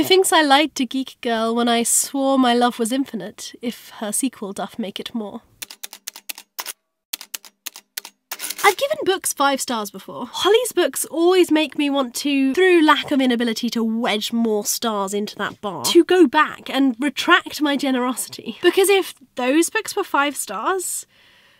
Methinks I lied to Geek Girl when I swore my love was infinite, if her sequel doth make it more. I've given books 5 stars before. Holly's books always make me want to, through lack of inability to wedge more stars into that bar, to go back and retract my generosity. Because if those books were 5 stars,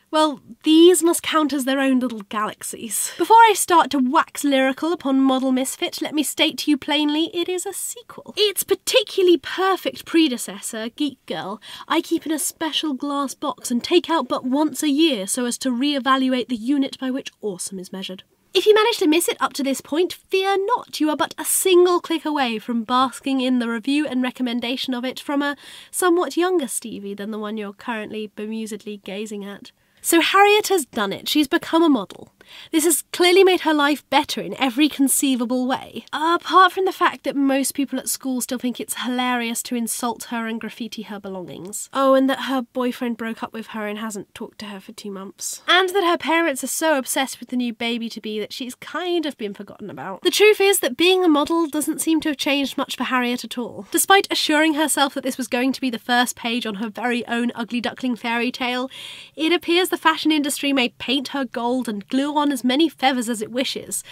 well, these must count as their own little galaxies. Before I start to wax lyrical upon Model Misfit, let me state to you plainly, it is a sequel. Its particularly perfect predecessor, Geek Girl, I keep in a special glass box and take out but once a year so as to re-evaluate the unit by which awesome is measured. If you manage to miss it up to this point, fear not, you are but a single click away from basking in the review and recommendation of it from a somewhat younger Stevie than the one you're currently bemusedly gazing at. So Harriet has done it. She's become a model. This has clearly made her life better in every conceivable way. Apart from the fact that most people at school still think it's hilarious to insult her and graffiti her belongings. Oh, and that her boyfriend broke up with her and hasn't talked to her for 2 months. And that her parents are so obsessed with the new baby-to-be that she's kind of been forgotten about. The truth is that being a model doesn't seem to have changed much for Harriet at all. Despite assuring herself that this was going to be the first page on her very own ugly duckling fairy tale, it appears the fashion industry may paint her gold and glue on as many feathers as it wishes,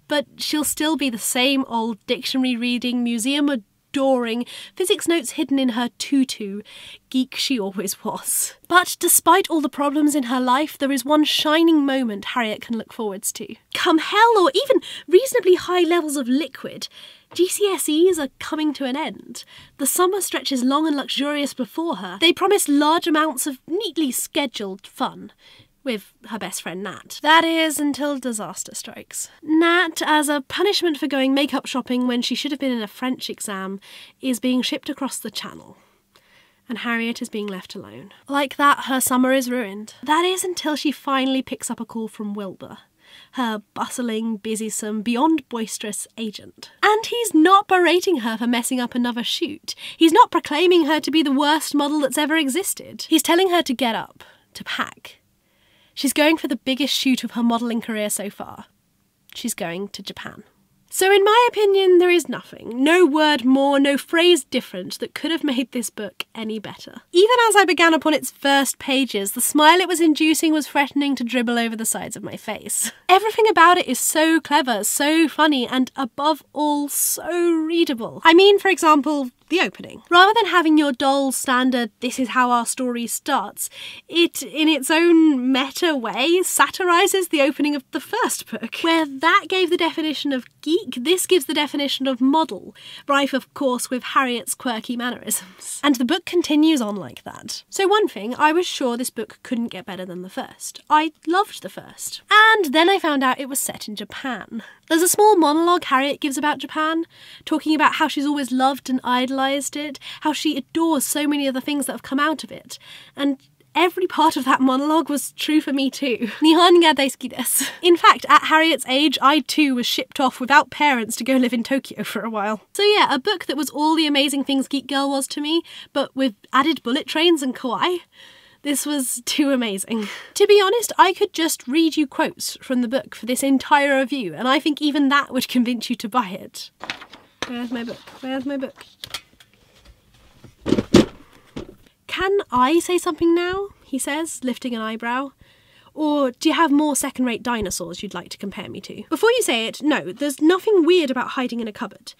but she'll still be the same old dictionary reading, museum adoring, physics notes hidden in her tutu geek she always was. But despite all the problems in her life, there is one shining moment Harriet can look forwards to. Come hell or even reasonably high levels of liquid, GCSEs are coming to an end. The summer stretches long and luxurious before her. They promise large amounts of neatly scheduled fun. With her best friend Nat. That is, until disaster strikes. Nat, as a punishment for going makeup shopping when she should have been in a French exam, is being shipped across the channel. And Harriet is being left alone. Like that, her summer is ruined. That is until she finally picks up a call from Wilbur, her bustling, busysome, beyond boisterous agent. And he's not berating her for messing up another shoot. He's not proclaiming her to be the worst model that's ever existed. He's telling her to get up, to pack. She's going for the biggest shoot of her modelling career so far. She's going to Japan. So in my opinion, there is nothing, no word more, no phrase different that could have made this book any better. Even as I began upon its first pages, the smile it was inducing was threatening to dribble over the sides of my face. Everything about it is so clever, so funny, and above all, so readable. I mean, for example, the opening. Rather than having your dull standard, this is how our story starts, it, in its own meta way, satirises the opening of the first book. Where that gave the definition of geek, this gives the definition of model, rife of course with Harriet's quirky mannerisms. And the book continues on like that. So one thing, I was sure this book couldn't get better than the first. I loved the first. And then I found out it was set in Japan. There's a small monologue Harriet gives about Japan, talking about how she's always loved and idolised it, how she adores so many of the things that have come out of it. And every part of that monologue was true for me too. Nihon ga daisuki desu. In fact, at Harriet's age, I too was shipped off without parents to go live in Tokyo for a while. So yeah, a book that was all the amazing things Geek Girl was to me, but with added bullet trains and kawaii. This was too amazing. To be honest, I could just read you quotes from the book for this entire review, and I think even that would convince you to buy it. Where's my book? Where's my book? Can I say something now? He says, lifting an eyebrow. Or do you have more second-rate dinosaurs you'd like to compare me to? Before you say it, no, there's nothing weird about hiding in a cupboard.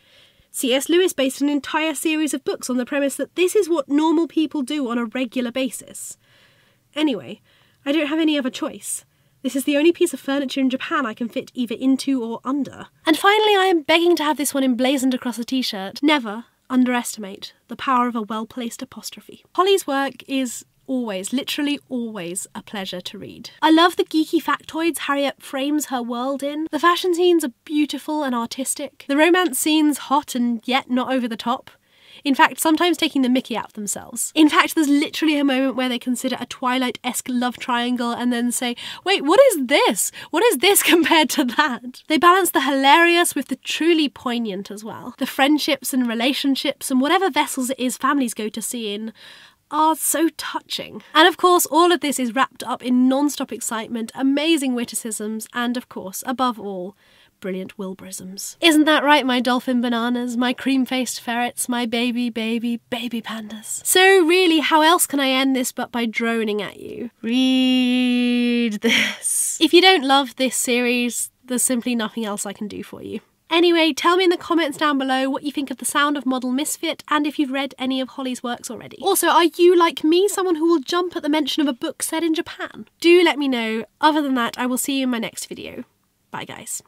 C.S. Lewis based an entire series of books on the premise that this is what normal people do on a regular basis. Anyway, I don't have any other choice. This is the only piece of furniture in Japan I can fit either into or under. And finally, I am begging to have this one emblazoned across a t-shirt. Never underestimate the power of a well-placed apostrophe. Holly's work is always, literally always, a pleasure to read. I love the geeky factoids Harriet frames her world in. The fashion scenes are beautiful and artistic. The romance scenes hot and yet not over the top. In fact, sometimes taking the mickey out of themselves. In fact, there's literally a moment where they consider a Twilight-esque love triangle and then say, wait, what is this? What is this compared to that? They balance the hilarious with the truly poignant as well. The friendships and relationships and whatever vessels it is families go to sea in are so touching. And of course, all of this is wrapped up in non-stop excitement, amazing witticisms, and of course, above all, brilliant Wilburisms. Isn't that right, my dolphin bananas, my cream-faced ferrets, my baby pandas? So really, how else can I end this but by droning at you? Read this. If you don't love this series, there's simply nothing else I can do for you. Anyway, tell me in the comments down below what you think of the sound of model Misfit and if you've read any of Holly's works already. Also, are you, like me, someone who will jump at the mention of a book set in Japan? Do let me know. Other than that, I will see you in my next video. Bye, guys.